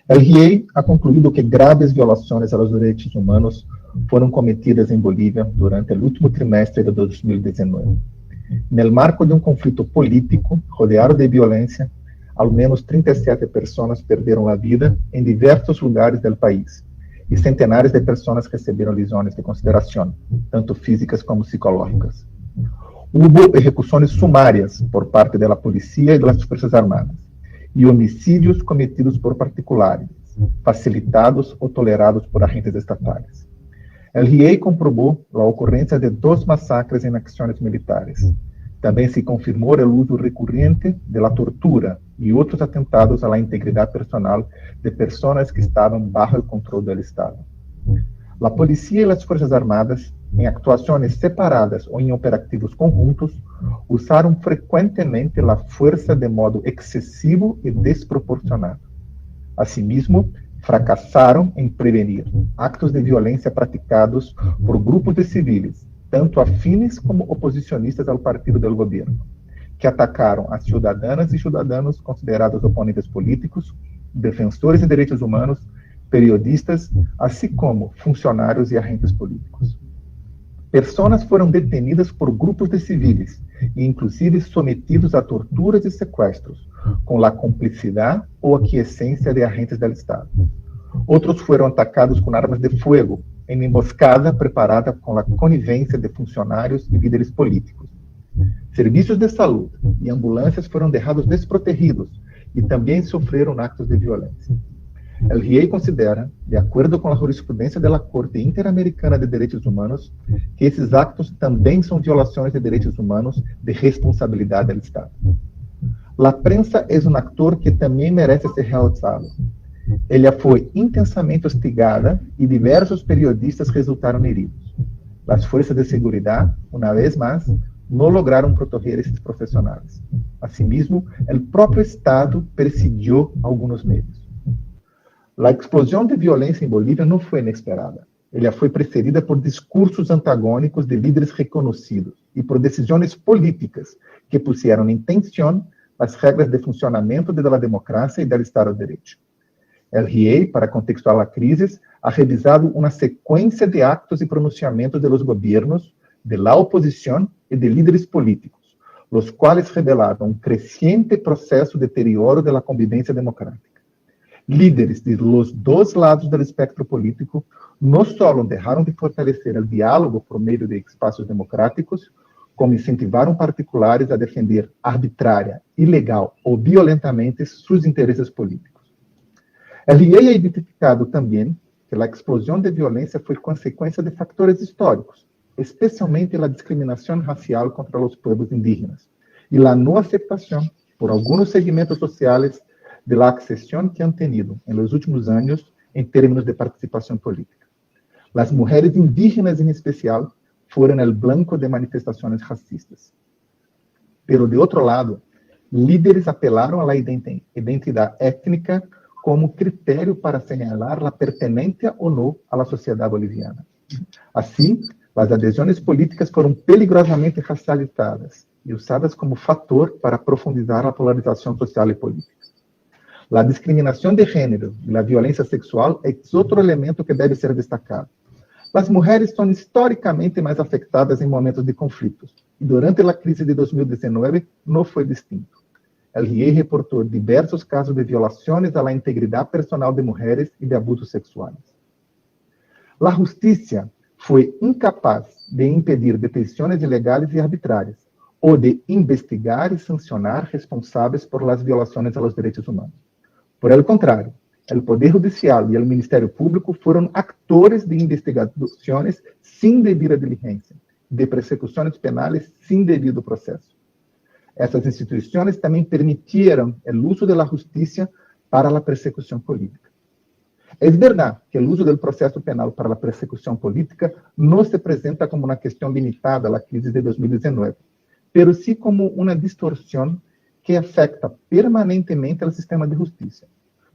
El GIEI ha concluído que graves violações aos direitos humanos foram cometidas em Bolívia durante o último trimestre de 2019. No marco de um conflito político rodeado de violência, ao menos 37 pessoas perderam a vida em diversos lugares do país e centenares de pessoas receberam lesões de consideração, tanto físicas como psicológicas. Houve execuções sumárias por parte da polícia e das Forças Armadas, e homicídios cometidos por particulares, facilitados ou tolerados por agentes estatais. El GIEI comprovou a ocorrência de 2 massacres em ações militares. Também se confirmou o uso recorrente da tortura e outros atentados à integridade personal de pessoas que estavam bajo o controle do Estado. A polícia e as Forças Armadas, em actuações separadas ou em operativos conjuntos, usaram frequentemente a força de modo excessivo e desproporcionado. Asimismo, fracassaram em prevenir actos de violência praticados por grupos de civis, tanto afines como oposicionistas ao partido do governo, que atacaram as cidadãs e cidadãos considerados oponentes políticos, defensores de direitos humanos, periodistas, assim como funcionários e agentes políticos. Pessoas foram detenidas por grupos de civis e, inclusive, sometidos a torturas e sequestros, com a cumplicidade ou aquiescência de agentes do Estado. Outros foram atacados com armas de fogo, em emboscada preparada com a conivência de funcionários e líderes políticos. Serviços de saúde e ambulâncias foram deixados desprotegidos e também sofreram actos de violência. El GIEI considera, de acordo com a jurisprudência da Corte Interamericana de Direitos Humanos, que esses actos também são violações de direitos humanos de responsabilidade do Estado. A prensa é um ator que também merece ser realçado. Ela foi intensamente hostigada e diversos periodistas resultaram heridos. As forças de segurança, uma vez mais, não lograram proteger esses profissionais. Asimismo, o próprio Estado perseguiu alguns meios. A explosão de violência em Bolívia não foi inesperada. Ela foi precedida por discursos antagônicos de líderes reconhecidos e por decisões políticas que puseram em tensão as regras de funcionamento da democracia e do Estado de Direito. El GIEI, para contextualizar a crise, ha revisado uma sequência de actos e pronunciamentos de los governos, de la oposição e de líderes políticos, os quais revelaram um crescente processo de deterioro da convivência democrática. Líderes de los dois lados do espectro político não só deixaram de fortalecer o diálogo por meio de espaços democráticos, como incentivaram particulares a defender arbitrária, ilegal ou violentamente seus interesses políticos. El GIEI ha identificado também que a explosão de violência foi consequência de fatores históricos, especialmente a discriminação racial contra os povos indígenas e a não aceitação por alguns segmentos sociais de la accesión que han tenido en los últimos años en términos de participación política. Las mujeres indígenas en especial fueron el blanco de manifestaciones racistas. Pero de otro lado, líderes apelaron a la identidad étnica como critério para señalar la pertenencia o no a la sociedad boliviana. Así, las adhesiones políticas fueron peligrosamente racializadas y usadas como factor para profundizar la polarización social y política. A discriminação de gênero e a violência sexual é outro elemento que deve ser destacado. As mulheres são historicamente mais afetadas em momentos de conflitos, e durante a crise de 2019 não foi distinto. El GIEI reportou diversos casos de violações à integridade personal de mulheres e de abusos sexuais. A justiça foi incapaz de impedir detenções ilegais e arbitrárias, ou de investigar e sancionar responsáveis por las violações aos direitos humanos. Por el contrário, o Poder Judicial e o Ministério Público foram actores de investigações sem devida diligência, de persecuções penais sem devido processo. Essas instituições também permitiram o uso da justiça para a persecução política. É verdade que o uso do processo penal para a persecução política não se apresenta como uma questão limitada à crise de 2019, pero sí como uma distorção que afeta permanentemente o sistema de justiça,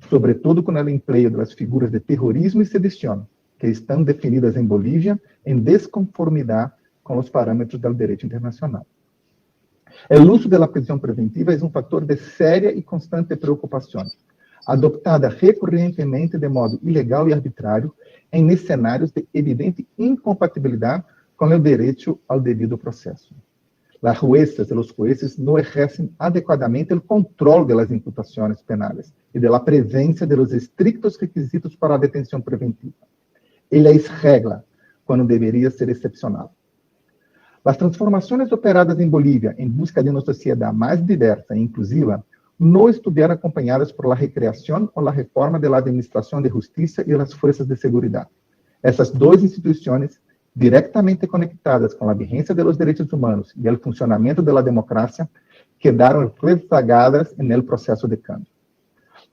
sobretudo com o emprego das figuras de terrorismo e sedição, que estão definidas em Bolívia em desconformidade com os parâmetros do direito internacional. O uso da prisão preventiva é um fator de séria e constante preocupação, adoptada recorrentemente de modo ilegal e arbitrário em escenários de evidente incompatibilidade com o direito ao devido processo. Las juezas y los jueces no ejercen adecuadamente el control de las imputaciones penales y de la presencia de los estrictos requisitos para la detención preventiva. Ella es regla cuando debería ser excepcional. Las transformaciones operadas en Bolivia en busca de una sociedad más diversa e inclusiva no estuvieron acompañadas por la recreación o la reforma de la Administración de Justicia y las Fuerzas de Seguridad. Essas duas instituições, diretamente conectadas com a vigência dos direitos humanos e o funcionamento da democracia, quedaram rezagadas no processo de cambio.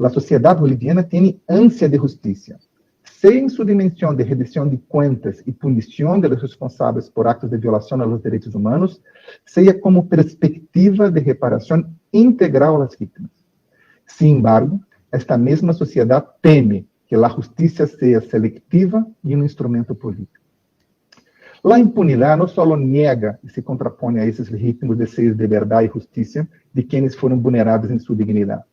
A sociedade boliviana tem ânsia de justiça, seja em sua dimensão de rendição de contas e punição de los responsáveis por actos de violação aos direitos humanos, seja como perspectiva de reparação integral às vítimas. Sin embargo, esta mesma sociedade teme que a justiça seja selectiva e um instrumento político. A impunidade não só nega e se contrapõe a esses legítimos desejos de verdade e justiça de quienes foram vulnerados em sua dignidade,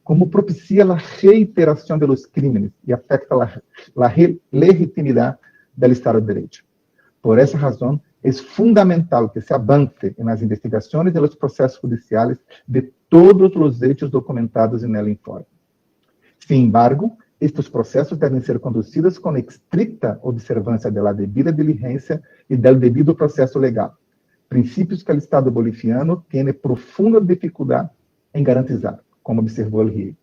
como propicia a reiteração de los crímenes e afecta a legitimidade do Estado de Direito. Por essa razão, é fundamental que se avance nas investigações e nos processos judiciais de todos os hechos documentados no informe. Sin embargo, estes processos devem ser conduzidos com estricta observância da devida diligência e do devido processo legal, princípios que o Estado boliviano tem profunda dificuldade em garantizar, como observou el Riey.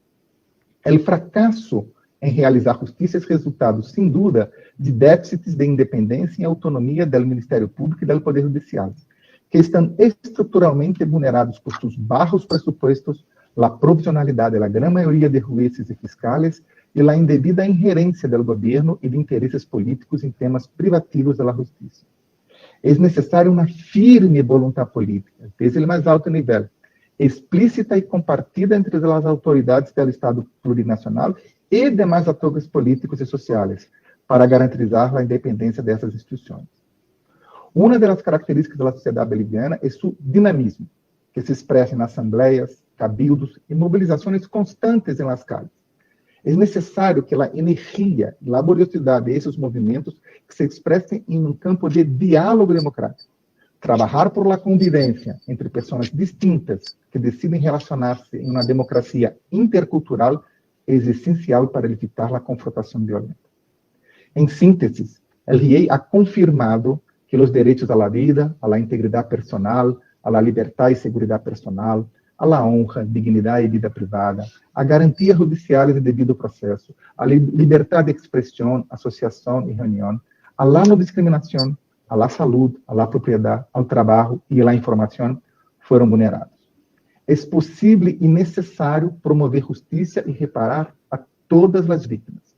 O fracasso em realizar justiça é resultado, sem dúvida, de déficits de independência e autonomia do Ministério Público e do Poder Judicial, que estão estruturalmente vulnerados por seus baixos pressupostos, a provisionalidade da grande maioria de juízes e fiscais e a indevida ingerência do governo e de interesses políticos em temas privativos da justiça. É necessária uma firme vontade política, desde o mais alto nível, explícita e compartida entre as autoridades do Estado plurinacional e demais atores políticos e sociais, para garantizar a independência dessas instituições. Uma das características da sociedade boliviana é seu dinamismo, que se expressa em assembleias, cabildos e mobilizações constantes em las calles. É necessário que a energia e laboriosidade desses movimentos se expressem em um campo de diálogo democrático. Trabalhar por la convivência entre pessoas distintas que decidem relacionar-se em uma democracia intercultural é essencial para evitar a confrontação violenta. Em síntese, el Riey ha confirmado que os direitos à vida, à integridade personal, à liberdade e segurança personal, à honra, dignidade e vida privada, a garantias judiciais de devido processo, a liberdade de expressão, associação e reunião, a não discriminação, a saúde, a propriedade, ao trabalho e à informação foram vulnerados. É possível e necessário promover justiça e reparar a todas as vítimas,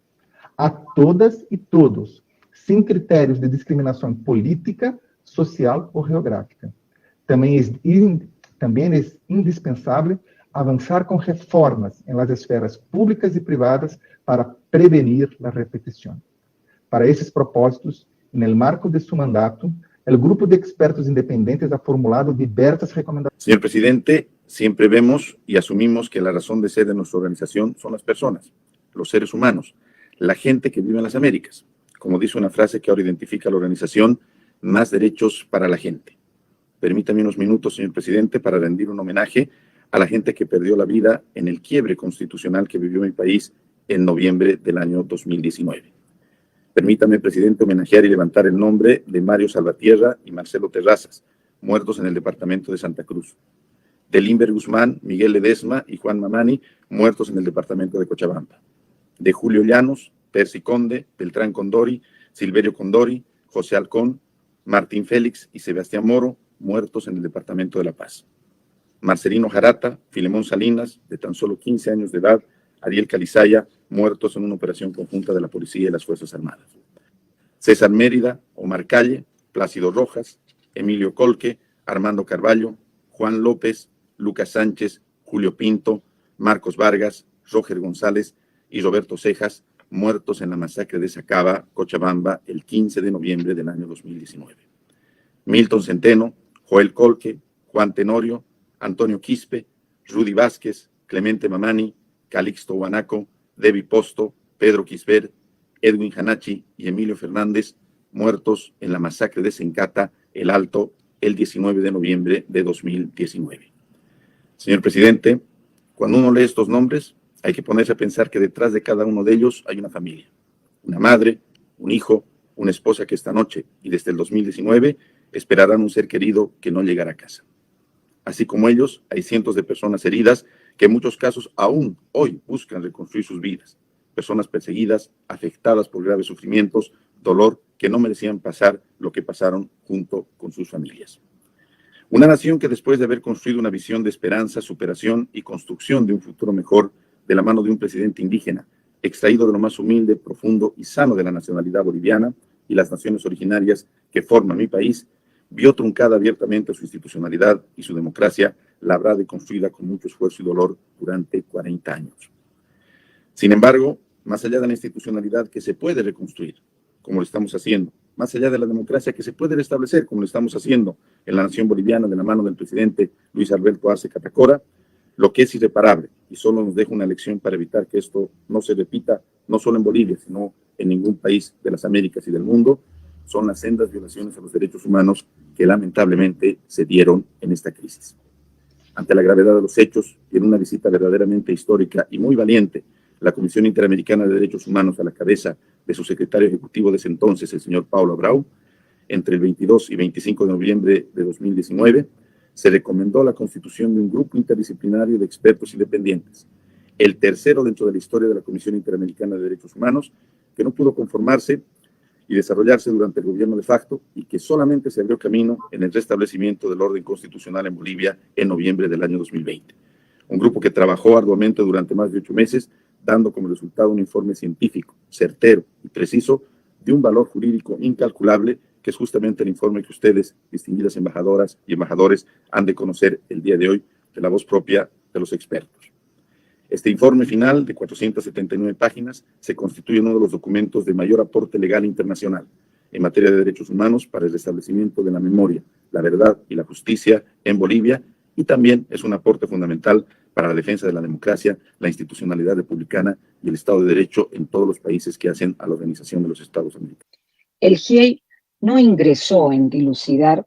a todas e todos, sem critérios de discriminação política, social ou geográfica. Também é indispensável avançar com reformas em las esferas públicas e privadas para prevenir a repetição. Para esses propósitos, no marco de seu mandato, o grupo de expertos independentes ha formulado diversas recomendações. Señor presidente, siempre vemos y asumimos que la razón de ser de nuestra organización son las personas, los seres humanos, la gente que vive en las Américas. Como dice una frase que ahora identifica a la organización, más derechos para la gente. Permítame unos minutos, señor presidente, para rendir un homenaje a la gente que perdió la vida en el quiebre constitucional que vivió mi país en noviembre del año 2019. Permítame, presidente, homenajear y levantar el nombre de Mario Salvatierra y Marcelo Terrazas, muertos en el departamento de Santa Cruz. De Limber Guzmán, Miguel Ledesma y Juan Mamani, muertos en el departamento de Cochabamba. De Julio Llanos, Percy Conde, Beltrán Condori, Silverio Condori, José Alcón, Martín Félix y Sebastián Moro, muertos en el departamento de La Paz. Marcelino Jarata, Filemón Salinas, de tan solo 15 años de edad, Ariel Calizaya, muertos en una operación conjunta de la Policía y las Fuerzas Armadas. César Mérida, Omar Calle, Plácido Rojas, Emilio Colque, Armando Carballo, Juan López, Lucas Sánchez, Julio Pinto, Marcos Vargas, Roger González y Roberto Cejas, muertos en la masacre de Sacaba, Cochabamba, el 15 de noviembre del año 2019. Milton Centeno, Joel Colque, Juan Tenorio, Antonio Quispe, Rudy Vázquez, Clemente Mamani, Calixto Guanaco, Debbie Posto, Pedro Quisper, Edwin Hanachi y Emilio Fernández, muertos en la masacre de Sencata, El Alto, el 19 de noviembre de 2019. Señor presidente, cuando uno lee estos nombres, hay que ponerse a pensar que detrás de cada uno de ellos hay una familia, una madre, un hijo, una esposa que esta noche y desde el 2019 esperarán un ser querido que no llegará a casa. Así como ellos, hay cientos de personas heridas que en muchos casos aún hoy buscan reconstruir sus vidas. Personas perseguidas, afectadas por graves sufrimientos, dolor, que no merecían pasar lo que pasaron junto con sus familias. Una nación que después de haber construido una visión de esperanza, superación y construcción de un futuro mejor de la mano de un presidente indígena, extraído de lo más humilde, profundo y sano de la nacionalidad boliviana y las naciones originarias que forman mi país, vio truncada abiertamente su institucionalidad y su democracia, labrada y construida con mucho esfuerzo y dolor durante 40 años. Sin embargo, más allá de la institucionalidad que se puede reconstruir, como lo estamos haciendo, más allá de la democracia que se puede restablecer, como lo estamos haciendo en la nación boliviana de la mano del presidente Luis Alberto Arce Catacora, lo que es irreparable y solo nos deja una lección para evitar que esto no se repita, no solo en Bolivia, sino en ningún país de las Américas y del mundo, son las sendas violaciones a los derechos humanos que lamentablemente se dieron en esta crisis. Ante la gravedad de los hechos y en una visita verdaderamente histórica y muy valiente, la Comisión Interamericana de Derechos Humanos a la cabeza de su secretario ejecutivo de ese entonces, el señor Paulo Abreu, entre el 22 y 25 de noviembre de 2019, se recomendó la constitución de un grupo interdisciplinario de expertos independientes, el tercero dentro de la historia de la Comisión Interamericana de Derechos Humanos, que no pudo conformarse y desarrollarse durante el gobierno de facto y que solamente se abrió camino en el restablecimiento del orden constitucional en Bolivia en noviembre del año 2020. Un grupo que trabajó arduamente durante más de 8 meses, dando como resultado un informe científico, certero y preciso, de un valor jurídico incalculable, que es justamente el informe que ustedes, distinguidas embajadoras y embajadores, han de conocer el día de hoy de la voz propia de los expertos. Este informe final, de 479 páginas, se constituye uno de los documentos de mayor aporte legal internacional en materia de derechos humanos para el restablecimiento de la memoria, la verdad y la justicia en Bolivia, y también es un aporte fundamental para la defensa de la democracia, la institucionalidad republicana y el Estado de Derecho en todos los países que hacen a la Organización de los Estados Americanos. El GIEI no ingresó en dilucidar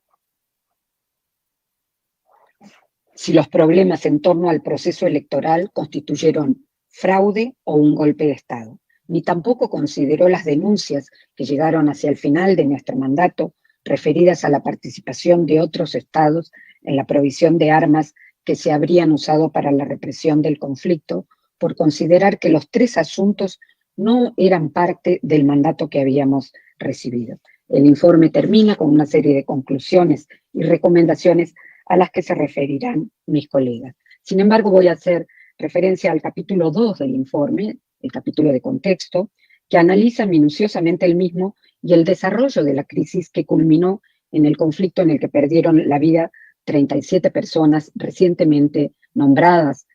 si los problemas en torno al proceso electoral constituyeron fraude o un golpe de Estado, ni tampoco consideró las denuncias que llegaron hacia el final de nuestro mandato referidas a la participación de otros estados en la provisión de armas que se habrían usado para la represión del conflicto, por considerar que los 3 asuntos no eran parte del mandato que habíamos recibido. El informe termina con una serie de conclusiones y recomendaciones a las que se referirán mis colegas. Sin embargo, voy a hacer referencia al capítulo 2 del informe, el capítulo de contexto, que analiza minuciosamente el mismo y el desarrollo de la crisis que culminó en el conflicto en el que perdieron la vida 37 personas recientemente nombradas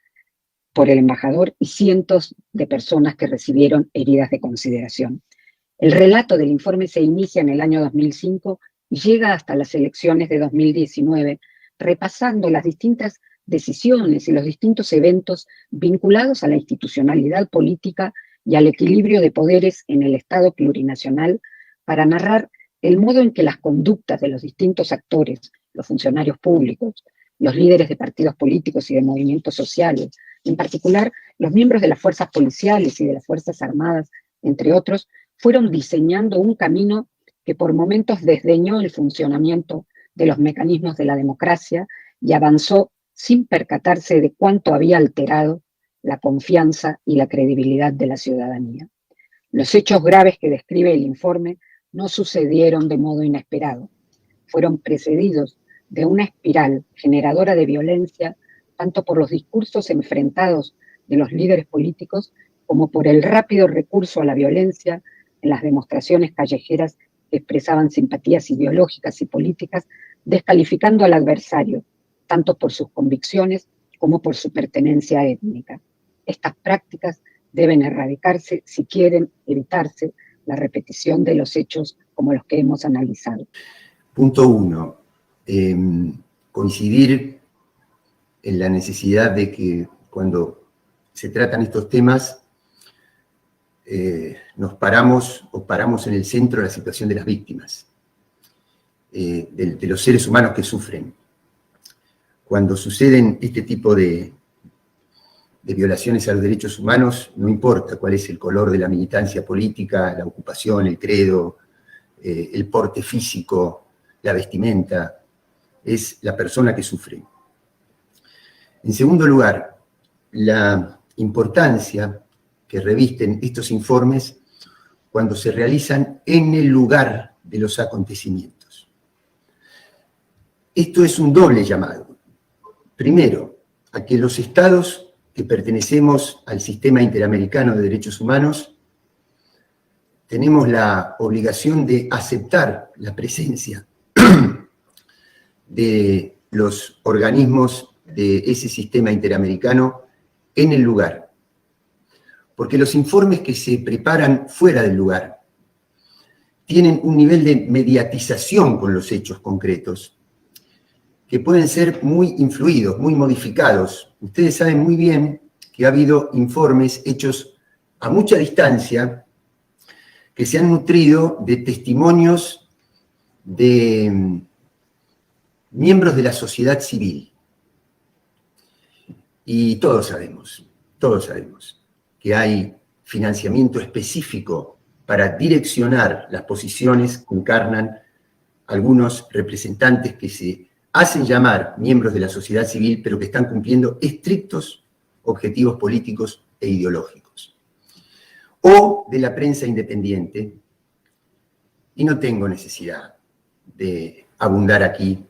por el embajador y cientos de personas que recibieron heridas de consideración. El relato del informe se inicia en el año 2005 y llega hasta las elecciones de 2019, repasando las distintas decisiones y los distintos eventos vinculados a la institucionalidad política y al equilibrio de poderes en el Estado plurinacional, para narrar el modo en que las conductas de los distintos actores, los funcionarios públicos, los líderes de partidos políticos y de movimientos sociales, en particular los miembros de las fuerzas policiales y de las Fuerzas Armadas, entre otros, fueron diseñando un camino que por momentos desdeñó el funcionamiento de los mecanismos de la democracia y avanzó sin percatarse de cuánto había alterado la confianza y la credibilidad de la ciudadanía. Los hechos graves que describe el informe no sucedieron de modo inesperado. Fueron precedidos de una espiral generadora de violencia, tanto por los discursos enfrentados de los líderes políticos como por el rápido recurso a la violencia en las demostraciones callejeras que expresaban simpatías ideológicas y políticas, descalificando al adversario, tanto por sus convicciones como por su pertenencia étnica. Estas prácticas deben erradicarse si quieren evitarse la repetición de los hechos como los que hemos analizado. Punto 1. Coincidir en la necesidad de que cuando se tratan estos temas, nos paramos en el centro de la situación de las víctimas, de los seres humanos que sufren. Cuando suceden este tipo de violaciones a los derechos humanos, no importa cuál es el color de la militancia política, la ocupación, el credo, el porte físico, la vestimenta, es la persona que sufre. En segundo lugar, la importancia que revisten estos informes cuando se realizan en el lugar de los acontecimientos. Esto es un doble llamado. Primero, a que los estados que pertenecemos al sistema interamericano de derechos humanos tenemos la obligación de aceptar la presencia de los organismos de ese sistema interamericano en el lugar. Porque los informes que se preparan fuera del lugar tienen un nivel de mediatización con los hechos concretos que pueden ser muy influidos, muy modificados. Ustedes saben muy bien que ha habido informes hechos a mucha distancia que se han nutrido de testimonios de miembros de la sociedad civil. Y todos sabemos que hay financiamiento específico para direccionar las posiciones que encarnan algunos representantes que se hacen llamar miembros de la sociedad civil, pero que están cumpliendo estrictos objetivos políticos e ideológicos. O de la prensa independiente, y no tengo necesidad de abundar aquí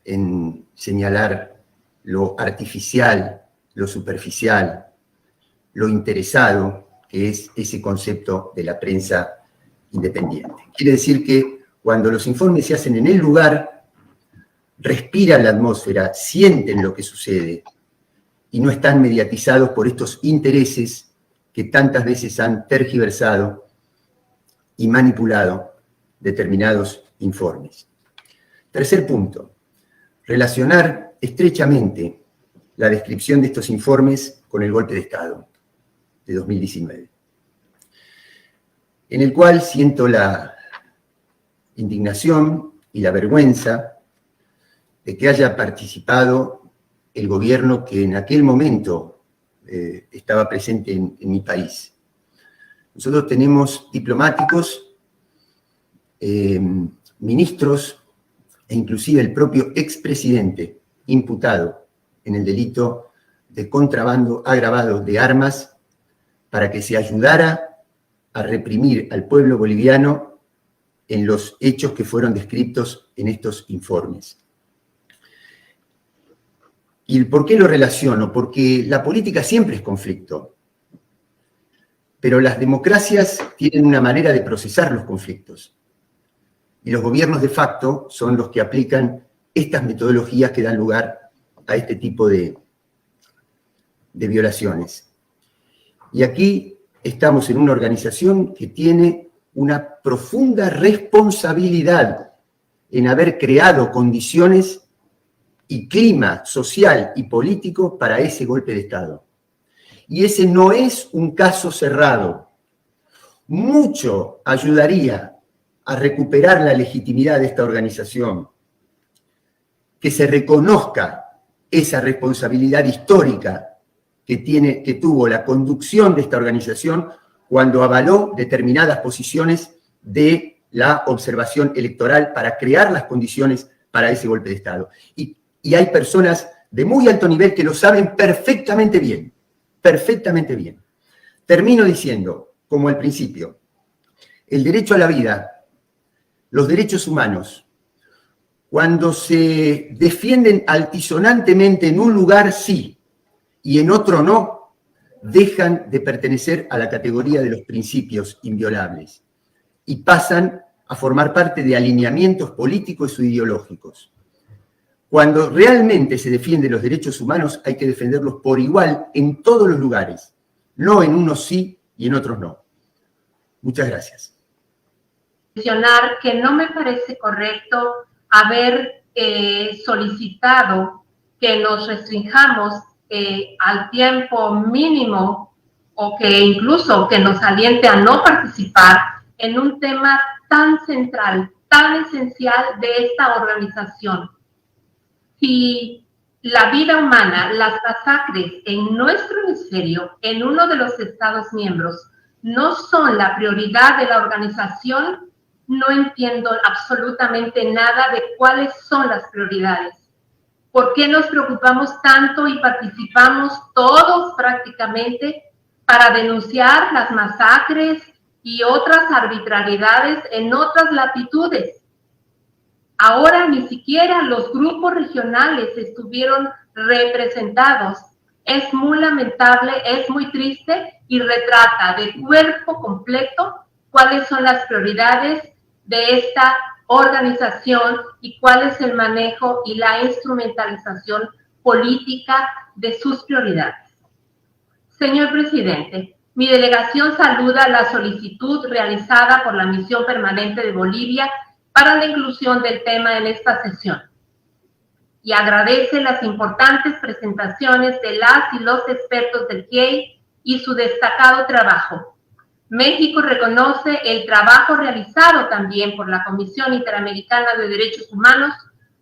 en señalar lo artificial, lo superficial, lo interesado que es ese concepto de la prensa independiente. Quiere decir que cuando los informes se hacen en el lugar, respiran la atmósfera, sienten lo que sucede y no están mediatizados por estos intereses que tantas veces han tergiversado y manipulado determinados informes. Tercer punto, relacionar estrechamente la descripción de estos informes con el golpe de Estado de 2019, en el cual siento la indignación y la vergüenza de que haya participado el gobierno que en aquel momento estaba presente en mi país. Nosotros tenemos diplomáticos, ministros e inclusive el propio expresidente imputado en el delito de contrabando agravado de armas para que se ayudara a reprimir al pueblo boliviano en los hechos que fueron descritos en estos informes. ¿Y por qué lo relaciono? Porque la política siempre es conflicto, pero las democracias tienen una manera de procesar los conflictos. Y los gobiernos de facto son los que aplican estas metodologías que dan lugar a este tipo de violaciones. Y aquí estamos en una organización que tiene una profunda responsabilidad en haber creado condiciones y clima social y político para ese golpe de Estado. Y ese no es un caso cerrado. Mucho ayudaría a recuperar la legitimidad de esta organización, que se reconozca esa responsabilidad histórica que tuvo la conducción de esta organización cuando avaló determinadas posiciones de la observación electoral para crear las condiciones para ese golpe de Estado. Y hay personas de muy alto nivel que lo saben perfectamente bien, perfectamente bien. Termino diciendo, como al principio, el derecho a la vida, los derechos humanos, cuando se defienden altisonantemente en un lugar sí y en otro no, dejan de pertenecer a la categoría de los principios inviolables y pasan a formar parte de alineamientos políticos o ideológicos. Cuando realmente se defienden los derechos humanos, hay que defenderlos por igual en todos los lugares, no en unos sí y en otros no. Muchas gracias. Mencionar que no me parece correcto haber solicitado que nos restringamos al tiempo mínimo o que incluso que nos aliente a no participar en un tema tan central, tan esencial de esta organización. Si la vida humana, las masacres en nuestro hemisferio, en uno de los Estados miembros, no son la prioridad de la organización, no entiendo absolutamente nada de cuáles son las prioridades. ¿Por qué nos preocupamos tanto y participamos todos prácticamente para denunciar las masacres y otras arbitrariedades en otras latitudes? Ahora ni siquiera los grupos regionales estuvieron representados. Es muy lamentable, es muy triste y retrata de cuerpo completo cuáles son las prioridades de esta organización y cuál es el manejo y la instrumentalización política de sus prioridades. Señor presidente, mi delegación saluda la solicitud realizada por la Misión Permanente de Bolivia para la inclusión del tema en esta sesión y agradece las importantes presentaciones de las y los expertos del GIEI y su destacado trabajo. México reconoce el trabajo realizado también por la Comisión Interamericana de Derechos Humanos,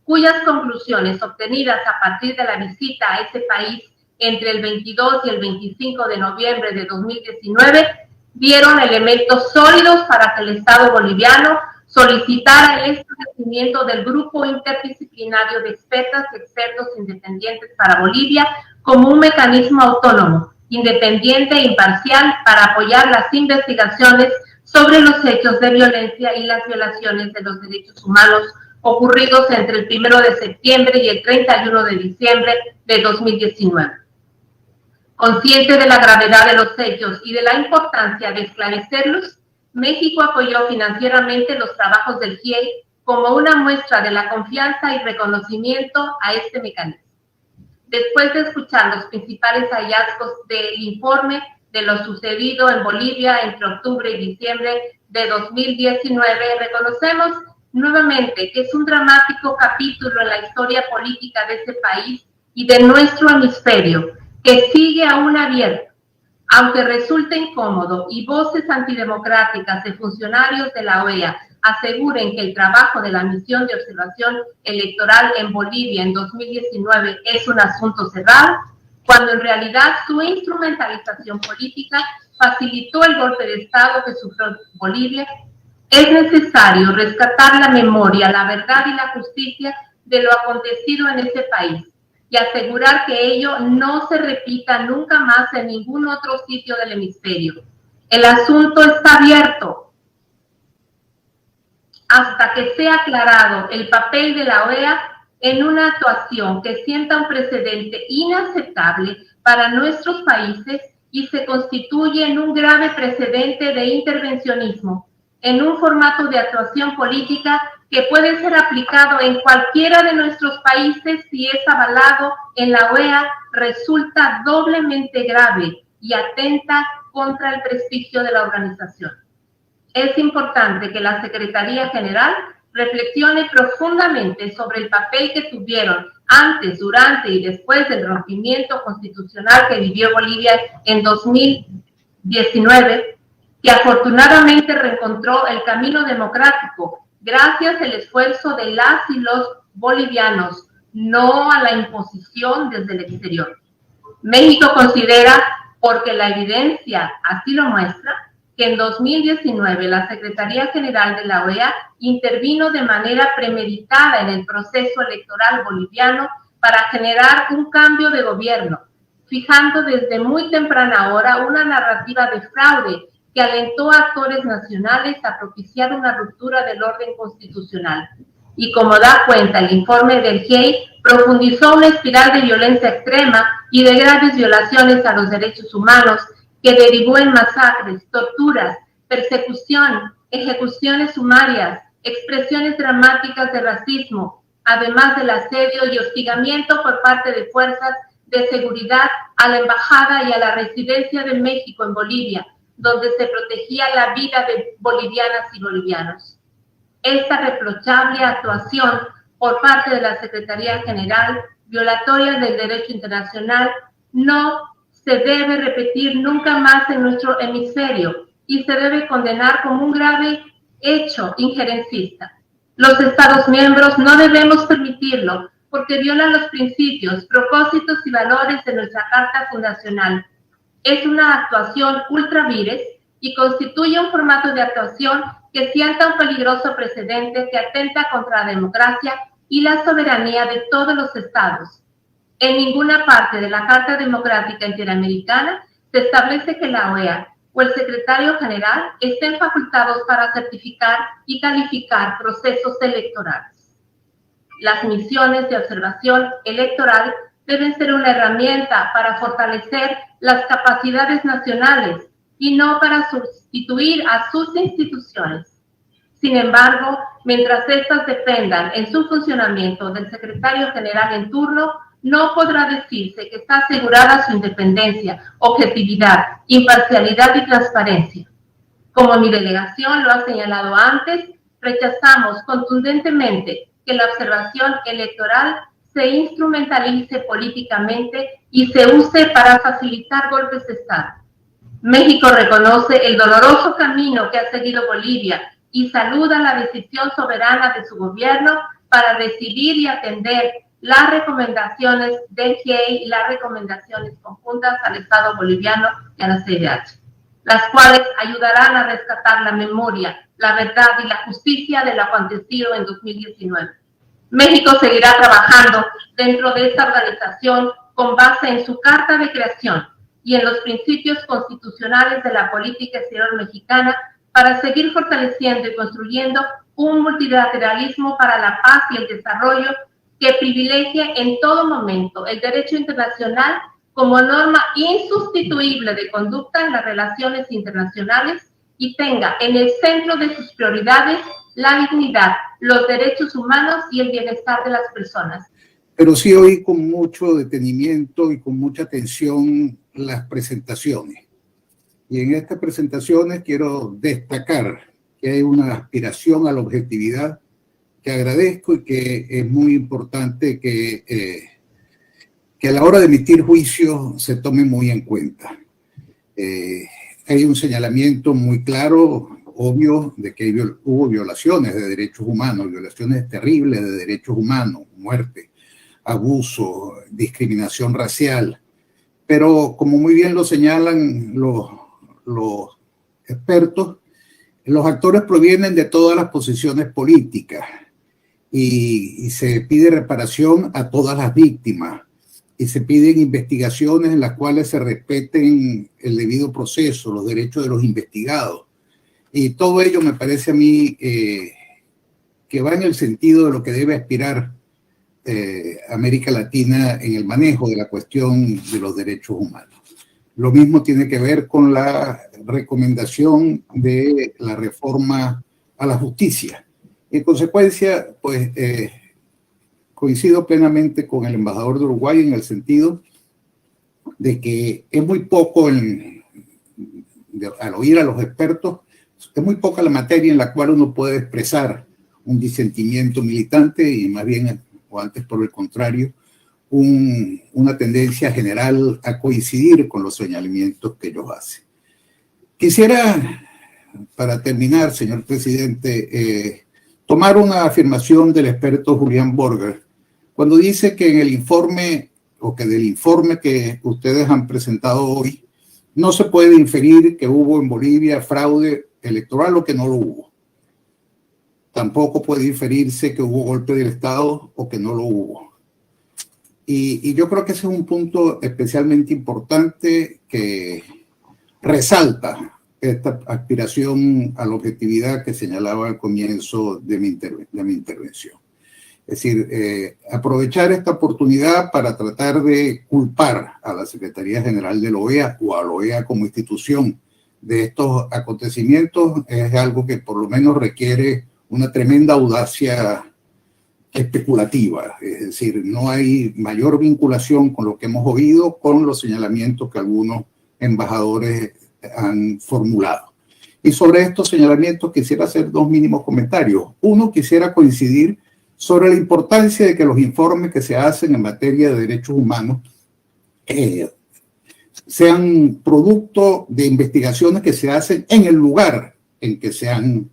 cuyas conclusiones obtenidas a partir de la visita a ese país entre el 22 y el 25 de noviembre de 2019 dieron elementos sólidos para que el Estado boliviano solicitara el establecimiento del Grupo Interdisciplinario de Expertas y Expertos Independientes para Bolivia como un mecanismo autónomo, independiente e imparcial para apoyar las investigaciones sobre los hechos de violencia y las violaciones de los derechos humanos ocurridos entre el 1 de septiembre y el 31 de diciembre de 2019. Consciente de la gravedad de los hechos y de la importancia de esclarecerlos, México apoyó financieramente los trabajos del GIEI como una muestra de la confianza y reconocimiento a este mecanismo. Después de escuchar los principales hallazgos del informe de lo sucedido en Bolivia entre octubre y diciembre de 2019, reconocemos nuevamente que es un dramático capítulo en la historia política de ese país y de nuestro hemisferio, que sigue aún abierto. Aunque resulte incómodo y voces antidemocráticas de funcionarios de la OEA aseguren que el trabajo de la misión de observación electoral en Bolivia en 2019 es un asunto cerrado, cuando en realidad su instrumentalización política facilitó el golpe de Estado que sufrió Bolivia, es necesario rescatar la memoria, la verdad y la justicia de lo acontecido en ese país y asegurar que ello no se repita nunca más en ningún otro sitio del hemisferio. El asunto está abierto. Hasta que sea aclarado el papel de la OEA en una actuación que sienta un precedente inaceptable para nuestros países y se constituye en un grave precedente de intervencionismo, en un formato de actuación política que puede ser aplicado en cualquiera de nuestros países si es avalado en la OEA, resulta doblemente grave y atenta contra el prestigio de la organización. Es importante que la Secretaría General reflexione profundamente sobre el papel que tuvieron antes, durante y después del rompimiento constitucional que vivió Bolivia en 2019, que afortunadamente reencontró el camino democrático gracias al esfuerzo de las y los bolivianos, no a la imposición desde el exterior. México considera, porque la evidencia así lo muestra, que en 2019 la Secretaría General de la OEA intervino de manera premeditada en el proceso electoral boliviano para generar un cambio de gobierno, fijando desde muy temprana hora una narrativa de fraude que alentó a actores nacionales a propiciar una ruptura del orden constitucional. Y como da cuenta el informe del GIEI, profundizó una espiral de violencia extrema y de graves violaciones a los derechos humanos que derivó en masacres, torturas, persecución, ejecuciones sumarias, expresiones dramáticas de racismo, además del asedio y hostigamiento por parte de fuerzas de seguridad a la embajada y a la residencia de México en Bolivia, donde se protegía la vida de bolivianas y bolivianos. Esta reprochable actuación por parte de la Secretaría General, violatoria del derecho internacional, no se debe repetir nunca más en nuestro hemisferio y se debe condenar como un grave hecho injerencista. Los Estados miembros no debemos permitirlo porque viola los principios, propósitos y valores de nuestra Carta Fundacional. Es una actuación ultra vires y constituye un formato de actuación que sienta un peligroso precedente que atenta contra la democracia y la soberanía de todos los estados. En ninguna parte de la Carta Democrática Interamericana se establece que la OEA o el secretario general estén facultados para certificar y calificar procesos electorales. Las misiones de observación electoral deben ser una herramienta para fortalecer las capacidades nacionales y no para sustituir a sus instituciones. Sin embargo, mientras estas dependan en su funcionamiento del secretario general en turno, no podrá decirse que está asegurada su independencia, objetividad, imparcialidad y transparencia. Como mi delegación lo ha señalado antes, rechazamos contundentemente que la observación electoral se instrumentalice políticamente y se use para facilitar golpes de Estado. México reconoce el doloroso camino que ha seguido Bolivia y saluda la decisión soberana de su gobierno para decidir y atender las recomendaciones del GIEI y las recomendaciones conjuntas al Estado boliviano y a la CIDH, las cuales ayudarán a rescatar la memoria, la verdad y la justicia de lo acontecido en 2019. México seguirá trabajando dentro de esta organización con base en su Carta de Creación y en los principios constitucionales de la política exterior mexicana para seguir fortaleciendo y construyendo un multilateralismo para la paz y el desarrollo que privilegie en todo momento el derecho internacional como norma insustituible de conducta en las relaciones internacionales y tenga en el centro de sus prioridades la dignidad, los derechos humanos y el bienestar de las personas. Pero sí oí con mucho detenimiento y con mucha atención las presentaciones. Y en estas presentaciones quiero destacar que hay una aspiración a la objetividad que agradezco y que es muy importante que a la hora de emitir juicios se tome muy en cuenta. Hay un señalamiento muy claro, obvio, de que hubo violaciones de derechos humanos, violaciones terribles de derechos humanos, muerte, abuso, discriminación racial. Pero como muy bien lo señalan los expertos, los actores provienen de todas las posiciones políticas y se pide reparación a todas las víctimas y se piden investigaciones en las cuales se respeten el debido proceso, los derechos de los investigados. Y todo ello me parece a mí que va en el sentido de lo que debe aspirar América Latina en el manejo de la cuestión de los derechos humanos. Lo mismo tiene que ver con la recomendación de la reforma a la justicia. En consecuencia, pues coincido plenamente con el embajador de Uruguay en el sentido de que es muy poco, al oír a los expertos, es muy poca la materia en la cual uno puede expresar un disentimiento militante y más bien, o antes por el contrario, una tendencia general a coincidir con los señalamientos que ellos hacen. Quisiera, para terminar, señor presidente, tomar una afirmación del experto Julián Borger, cuando dice que en el informe, o que del informe que ustedes han presentado hoy, no se puede inferir que hubo en Bolivia fraude electoral o que no lo hubo. Tampoco puede inferirse que hubo golpe del Estado o que no lo hubo. Y yo creo que ese es un punto especialmente importante que resalta esta aspiración a la objetividad que señalaba al comienzo de mi intervención. Es decir, aprovechar esta oportunidad para tratar de culpar a la Secretaría General de la OEA o a la OEA como institución de estos acontecimientos es algo que por lo menos requiere una tremenda audacia especulativa. Es decir, no hay mayor vinculación con lo que hemos oído con los señalamientos que algunos embajadores han formulado. Y sobre estos señalamientos quisiera hacer dos mínimos comentarios. Uno, quisiera coincidir sobre la importancia de que los informes que se hacen en materia de derechos humanos sean producto de investigaciones que se hacen en el lugar en que se han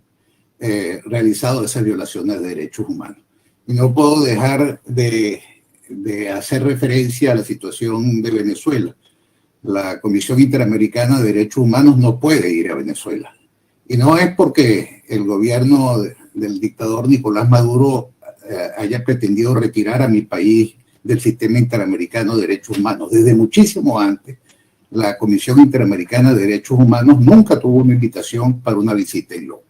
realizado esas violaciones de derechos humanos. Y no puedo dejar de hacer referencia a la situación de Venezuela. La Comisión Interamericana de Derechos Humanos no puede ir a Venezuela. Y no es porque el gobierno del dictador Nicolás Maduro haya pretendido retirar a mi país del sistema interamericano de derechos humanos. Desde muchísimo antes, la Comisión Interamericana de Derechos Humanos nunca tuvo una invitación para una visita en loco.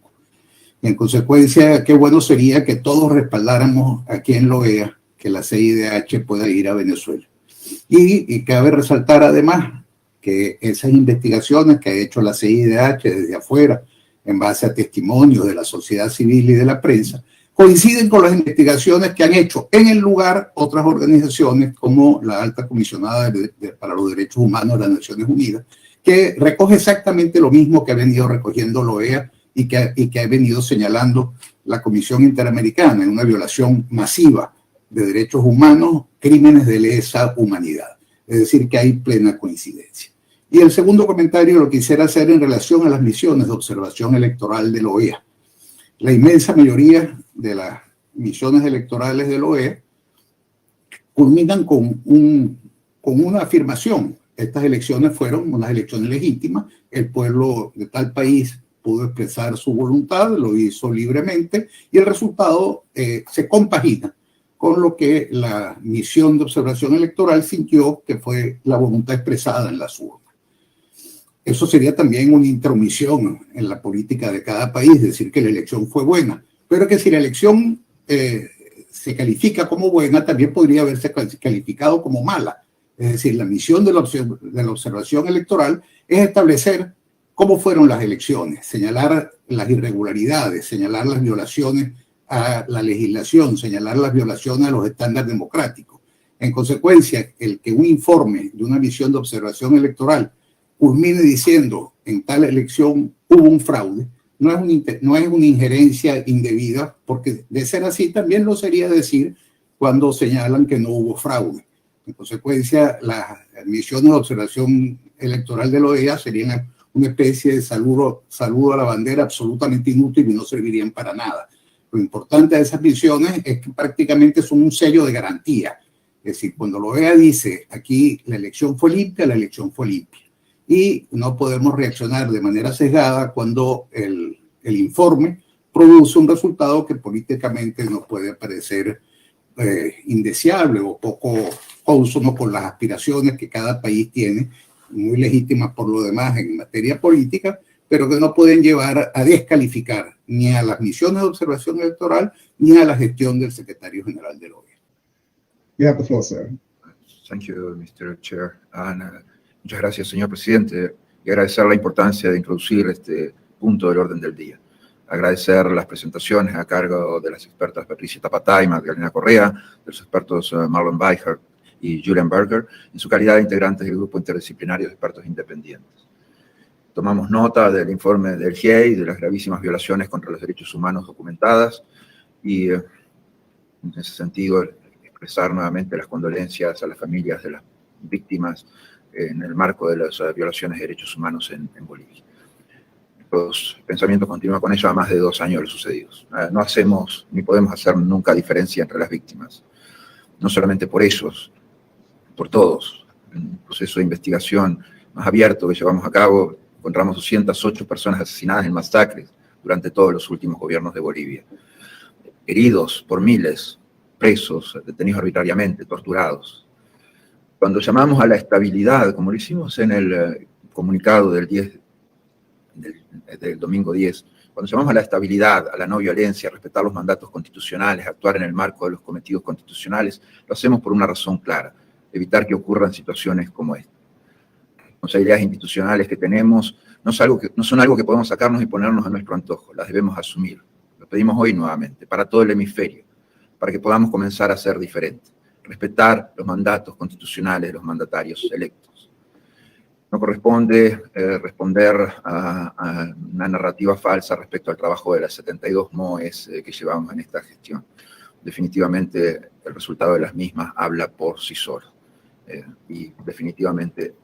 Y en consecuencia, qué bueno sería que todos respaldáramos a quien lo vea, que la CIDH pueda ir a Venezuela. Y cabe resaltar además que esas investigaciones que ha hecho la CIDH desde afuera, en base a testimonios de la sociedad civil y de la prensa, coinciden con las investigaciones que han hecho en el lugar otras organizaciones como la Alta Comisionada para los Derechos Humanos de las Naciones Unidas, que recoge exactamente lo mismo que ha venido recogiendo la OEA y que ha venido señalando la Comisión Interamericana en una violación masiva de derechos humanos, crímenes de lesa humanidad. Es decir, que hay plena coincidencia. Y el segundo comentario lo quisiera hacer en relación a las misiones de observación electoral de la OEA. La inmensa mayoría de las misiones electorales de la OEA culminan con una afirmación. Estas elecciones fueron unas elecciones legítimas. El pueblo de tal país pudo expresar su voluntad, lo hizo libremente y el resultado se compagina con lo que la misión de observación electoral sintió que fue la voluntad expresada en las urnas. Eso sería también una intromisión en la política de cada país, decir que la elección fue buena, pero que si la elección se califica como buena, también podría haberse calificado como mala. Es decir, la misión de la observación electoral es establecer cómo fueron las elecciones, señalar las irregularidades, señalar las violaciones a la legislación, señalar las violaciones a los estándares democráticos. En consecuencia, el que un informe de una misión de observación electoral culmine diciendo en tal elección hubo un fraude, no es una injerencia indebida, porque de ser así también lo sería decir cuando señalan que no hubo fraude. En consecuencia, las misiones de observación electoral de la OEA serían una especie de saludo a la bandera absolutamente inútil y no servirían para nada. Lo importante de esas misiones es que prácticamente son un sello de garantía. Es decir, cuando la OEA dice aquí la elección fue limpia, la elección fue limpia. Y no podemos reaccionar de manera sesgada cuando el informe produce un resultado que políticamente nos puede parecer indeseable o poco consono con las aspiraciones que cada país tiene, muy legítimas por lo demás en materia política, pero que no pueden llevar a descalificar ni a las misiones de observación electoral ni a la gestión del secretario general de la OEA. You have the floor, sir. Thank you, Mr. Chair. Muchas gracias, señor presidente, y agradecer la importancia de introducir este punto del orden del día. Agradecer las presentaciones a cargo de las expertas Patricia Tapatá y Magdalena Correa, de los expertos Marlon Weichert y Julian Berger, en su calidad de integrantes del grupo interdisciplinario de expertos independientes. Tomamos nota del informe del GIEI, de las gravísimas violaciones contra los derechos humanos documentadas y, en ese sentido, expresar nuevamente las condolencias a las familias de las víctimas en el marco de las violaciones de derechos humanos en Bolivia. Los pensamientos continúan con ello a más de 2 años de los sucedidos. No hacemos ni podemos hacer nunca diferencia entre las víctimas. No solamente por ellos, por todos. En el proceso de investigación más abierto que llevamos a cabo, encontramos 208 personas asesinadas en masacres durante todos los últimos gobiernos de Bolivia. Heridos por miles, presos, detenidos arbitrariamente, torturados. Cuando llamamos a la estabilidad, como lo hicimos en el comunicado del domingo 10, cuando llamamos a la estabilidad, a la no violencia, a respetar los mandatos constitucionales, a actuar en el marco de los cometidos constitucionales, lo hacemos por una razón clara: evitar que ocurran situaciones como esta. Las responsabilidades institucionales que tenemos no son algo que podemos sacarnos y ponernos a nuestro antojo, las debemos asumir. Lo pedimos hoy nuevamente, para todo el hemisferio, para que podamos comenzar a ser diferentes, respetar los mandatos constitucionales de los mandatarios electos. No corresponde responder a una narrativa falsa respecto al trabajo de las 72 MOEs que llevamos en esta gestión. Definitivamente el resultado de las mismas habla por sí solo. y definitivamente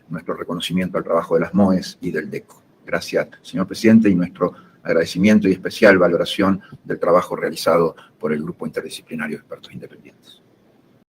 nuestro reconocimiento al trabajo de las MOES y del DECO. Gracias, señor presidente, y nuestro agradecimiento y especial valoración del trabajo realizado por el Grupo Interdisciplinario de Expertos Independientes.